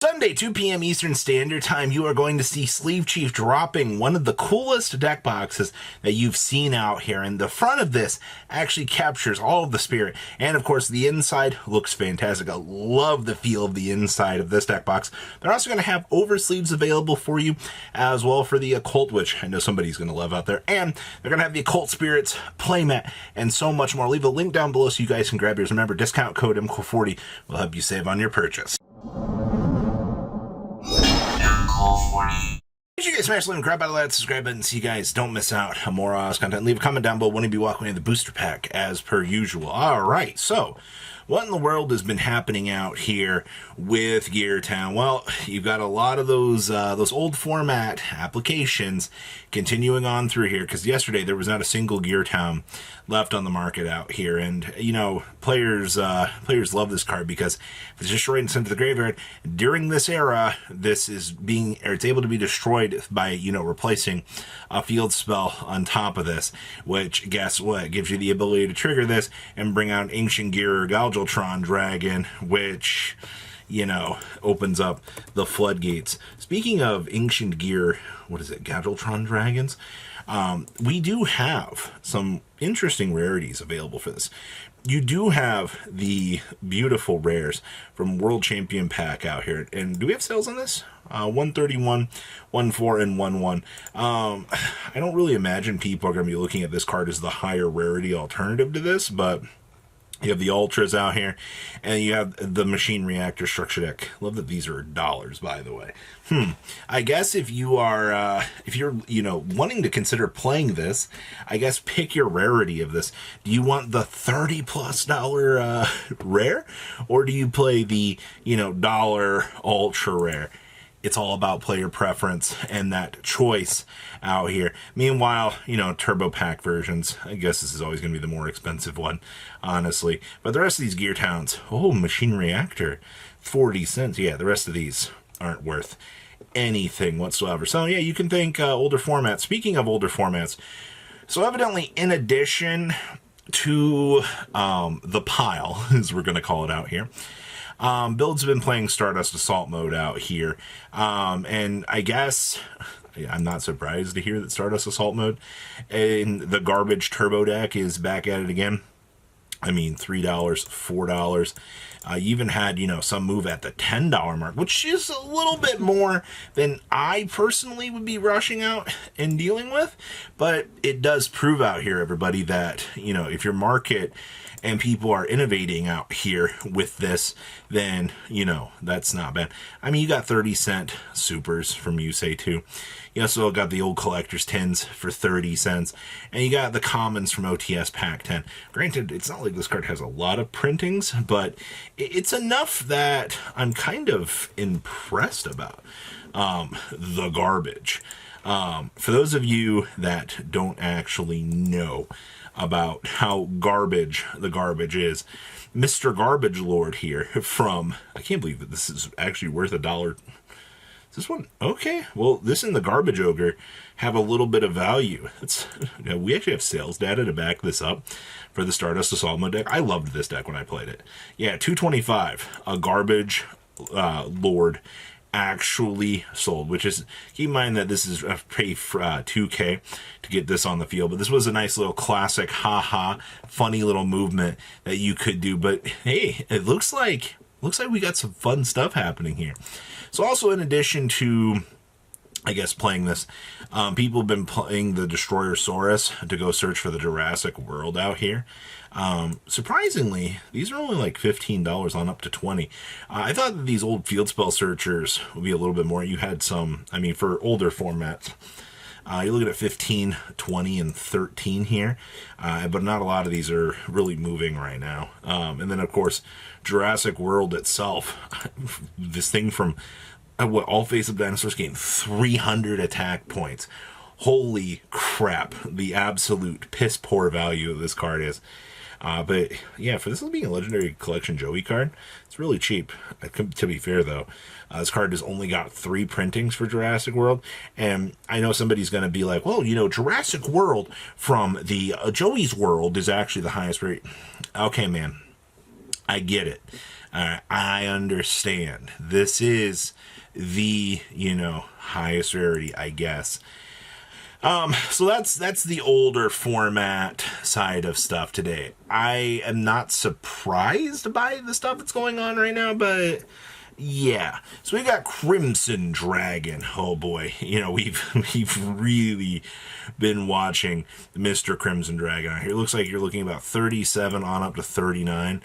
Sunday, 2 p.m. Eastern Standard Time, you are going to see Sleeve Chief dropping one of the coolest deck boxes that you've seen out here. And the front of this actually captures all of the spirit. And of course, the inside looks fantastic. I love the feel of the inside of this deck box. They're also going to have oversleeves available for you as well for the Occult, which I know somebody's going to love out there. And they're going to have the Occult Spirits playmat and so much more. I'll leave a link down below so you guys can grab yours. Remember, discount code MCO40 will help you save on your purchase. Make sure you guys smash the link, grab out of that subscribe button so you guys don't miss out on more content. Leave a comment down below when you be walking in the booster pack as per usual. Alright, so what in the world has been happening out here with Geartown? Well, you've got a lot of those old format applications continuing on through here, because yesterday there was not a single Geartown left on the market out here, and you know, players love this card because if it's destroyed and sent to the graveyard during this era, it's able to be destroyed by, you know, replacing a field spell on top of this, which guess what, gives you the ability to trigger this and bring out Ancient Gear or Galgotron Dragon, which, you know, opens up the floodgates. Speaking of Ancient Gear, what is it, Galgotron Dragons? We do have some interesting rarities available for this. You do have the beautiful rares from World Champion Pack out here. And do we have sales on this? 131, 14, and 11. I don't really imagine people are going to be looking at this card as the higher rarity alternative to this, but you have the Ultras out here, and you have the Machine Reactor Structure Deck. Love that these are dollars, by the way. I guess if you are, you know, wanting to consider playing this, I guess pick your rarity of this. Do you want the $30+ rare, or do you play the, you know, dollar ultra rare? It's all about player preference and that choice out here. Meanwhile, you know, turbo pack versions, I guess this is always going to be the more expensive one, honestly. But the rest of these Geartowns, oh, Machine Reactor, 40 cents. Yeah, the rest of these aren't worth anything whatsoever. So yeah, you can think older formats. Speaking of older formats, so evidently in addition to the pile, as we're going to call it out here, builds have been playing Stardust Assault mode out here, and I guess I'm not surprised to hear that Stardust Assault mode and the garbage turbo deck is back at it again. I mean, $3, $4. You even had, you know, some move at the $10 mark, which is a little bit more than I personally would be rushing out and dealing with. But it does prove out here, everybody, that, you know, if your market and people are innovating out here with this, then, you know, that's not bad. I mean, you got 30-cent supers from Yusei too. You also got the old collector's tins for 30 cents. And you got the commons from OTS Pack 10. Granted, it's not like this card has a lot of printings, but it's enough that I'm kind of impressed about the garbage. For those of you that don't actually know about how garbage the garbage is, Mr. Garbage Lord here from, I can't believe that this is actually worth $1. Is this one? Okay. Well, this and the Garbage Ogre have a little bit of value. It's, you know, we actually have sales data to back this up for the Stardust Assault mode deck. I loved this deck when I played it. Yeah, $225. A Garbage Lord actually sold, which is, keep in mind that this is a pay for $2K to get this on the field, but this was a nice little classic haha funny little movement that you could do. But hey, it looks like we got some fun stuff happening here. So also, in addition to, I guess, playing this, people have been playing the Destroyer-saurus to go search for the Jurassic World out here. Surprisingly, these are only like $15 on up to $20. I thought that these old field spell searchers would be a little bit more. You had some, I mean, for older formats, you're looking at 15, 20, and 13 here, but not a lot of these are really moving right now. And then, of course, Jurassic World itself, this thing from what all face-up dinosaurs gain 300 attack points. Holy crap, the absolute piss poor value of this card is. But yeah, for this being a Legendary Collection Joey card, it's really cheap. To be fair, though, this card has only got 3 printings for Jurassic World, and I know somebody's going to be like, well, you know, Jurassic World from the Joey's World is actually the highest rate. Okay, man, I get it. I understand. This is the, highest rarity, I guess. So that's the older format side of stuff today. I am not surprised by the stuff that's going on right now, but yeah. So we got Crimson Dragon. Oh boy, we've really been watching Mr. Crimson Dragon out here. It looks like you're looking about 37 on up to 39,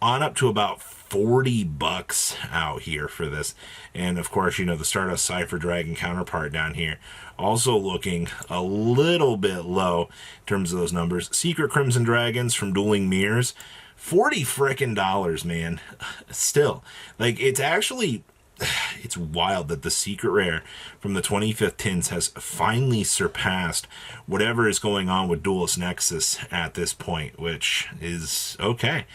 on up to about $40 out here for this. And of course, the Stardust Cypher Dragon counterpart down here also looking a little bit low in terms of those numbers. Secret Crimson Dragons from Dueling Mirrors, $40 frickin' dollars, man. Still, like, it's wild that the secret rare from the 25th tins has finally surpassed whatever is going on with Duelist Nexus at this point, which is okay.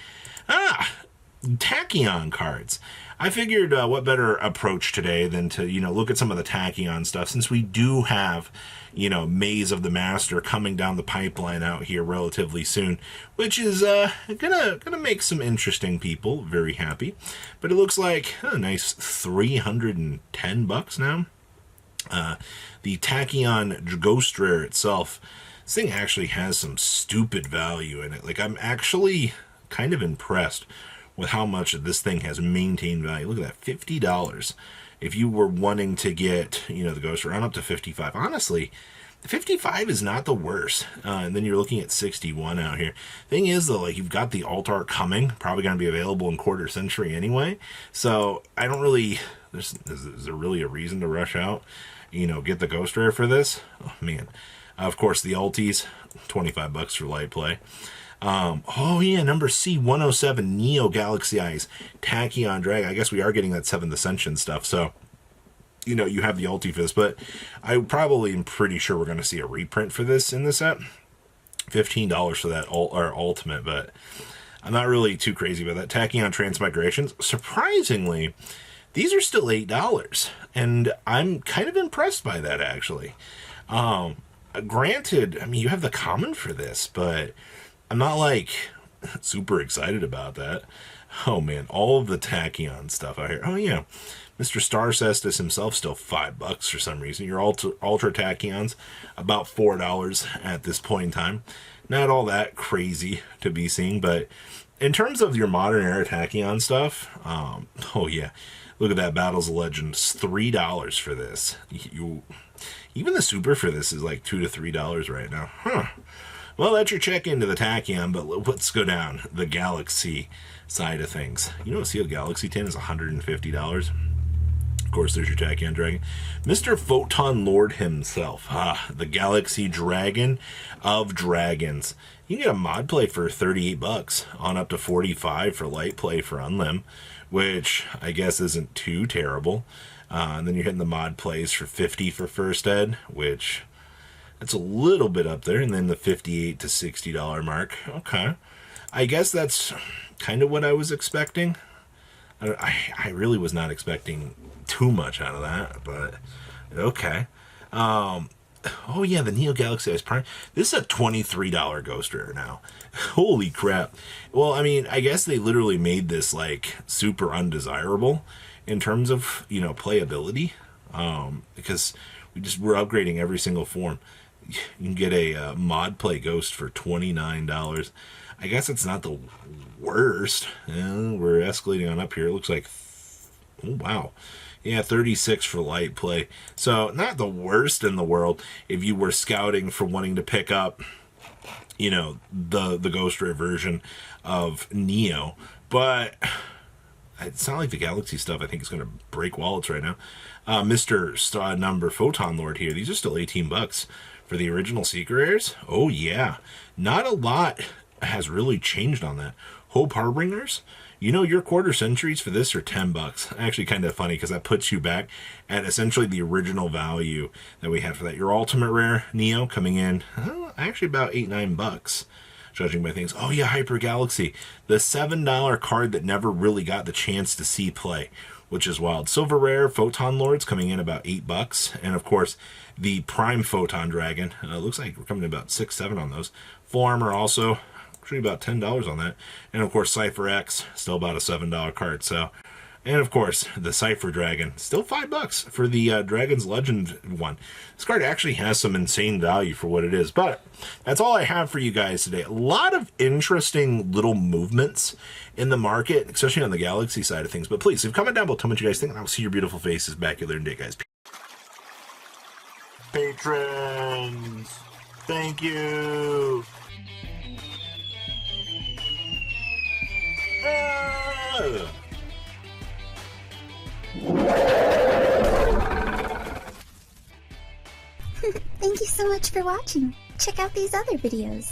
Tachyon cards. I figured what better approach today than to, look at some of the Tachyon stuff, since we do have, Maze of the Master coming down the pipeline out here relatively soon, which is gonna make some interesting people very happy. But it looks like a nice $310 now. The Tachyon Ghost Rare itself, this thing actually has some stupid value in it. Like, I'm actually kind of impressed with how much this thing has maintained value. Look at that, $50. If you were wanting to get, the Ghost Run up to 55, honestly, the 55 is not the worst. And then you're looking at 61 out here. Thing is, though, like, you've got the alt art coming, probably going to be available in quarter century anyway. So I don't really, is there really a reason to rush out, get the Ghost Rare for this? Oh man. Of course, the alties, $25 for light play. Number C107 Neo Galaxy Eyes Tachyon Dragon. I guess we are getting that 7th Ascension stuff, so you have the ulti for this, but I probably am pretty sure we're going to see a reprint for this in the set. $15 for that ultimate, but I'm not really too crazy about that. Tachyon Transmigrations, surprisingly, these are still $8, and I'm kind of impressed by that, actually. Granted, I mean, you have the common for this, but I'm not, like, super excited about that. Oh, man, all of the Tachyon stuff out here. Oh, yeah, Mr. Star Cestus himself, still $5 for some reason. Your Ultra Tachyons, about $4 at this point in time. Not all that crazy to be seen, but in terms of your modern era Tachyon stuff, oh, yeah, look at that, Battles of Legends, $3 for this. Even the super for this is like $2 to $3 right now. Huh. Well, that's your check into the Tachyon, but let's go down the Galaxy side of things. Seal Galaxy tin is $150. Of course, there's your Tachyon Dragon. Mr. Photon Lord himself. The Galaxy Dragon of Dragons. You can get a mod play for $38 on up to $45 for light play for Unlim, which I guess isn't too terrible. And then you're hitting the mod plays for $50 for First Ed, which that's a little bit up there, and then the $58 to $60 mark. Okay. I guess that's kind of what I was expecting. I really was not expecting too much out of that, but okay. Oh yeah, the Neo Galaxy Eyes Prime. This is a $23 Ghost Rare now. Holy crap. Well, I mean, I guess they literally made this like super undesirable in terms of, playability. Because we're upgrading every single form. You can get a mod play Ghost for $29. I guess it's not the worst. We're escalating on up here. It looks like, oh wow. Yeah, 36 for light play. So not the worst in the world if you were scouting for wanting to pick up, the Ghost Rare version of Neo. But it's not like the Galaxy stuff I think is going to break wallets right now. Mr. Star Number Photon Lord here. These are still $18 for the original Secret Rares. Oh yeah. Not a lot has really changed on that. Hope Harbingers. Your quarter centuries for this are $10. Actually, kind of funny because that puts you back at essentially the original value that we had for that. Your Ultimate Rare Neo coming in, actually about $8-9, judging by things. Oh yeah, Hyper Galaxy, the $7 card that never really got the chance to see play, which is wild. Silver Rare Photon Lords coming in about $8, and of course the Prime Photon Dragon. Looks like we're coming in about $6-7 on those. Full Armor also Actually, about $10 on that. And of course, Cypher X, still about a $7 card. So, and of course, the Cypher Dragon, still $5 for the Dragon's Legend one. This card actually has some insane value for what it is. But that's all I have for you guys today. A lot of interesting little movements in the market, especially on the Galaxy side of things. But please, leave a comment down below, tell me what you guys think, and I'll see your beautiful faces back here later in the day, guys. Patrons, thank you. Thank you so much for watching. Check out these other videos.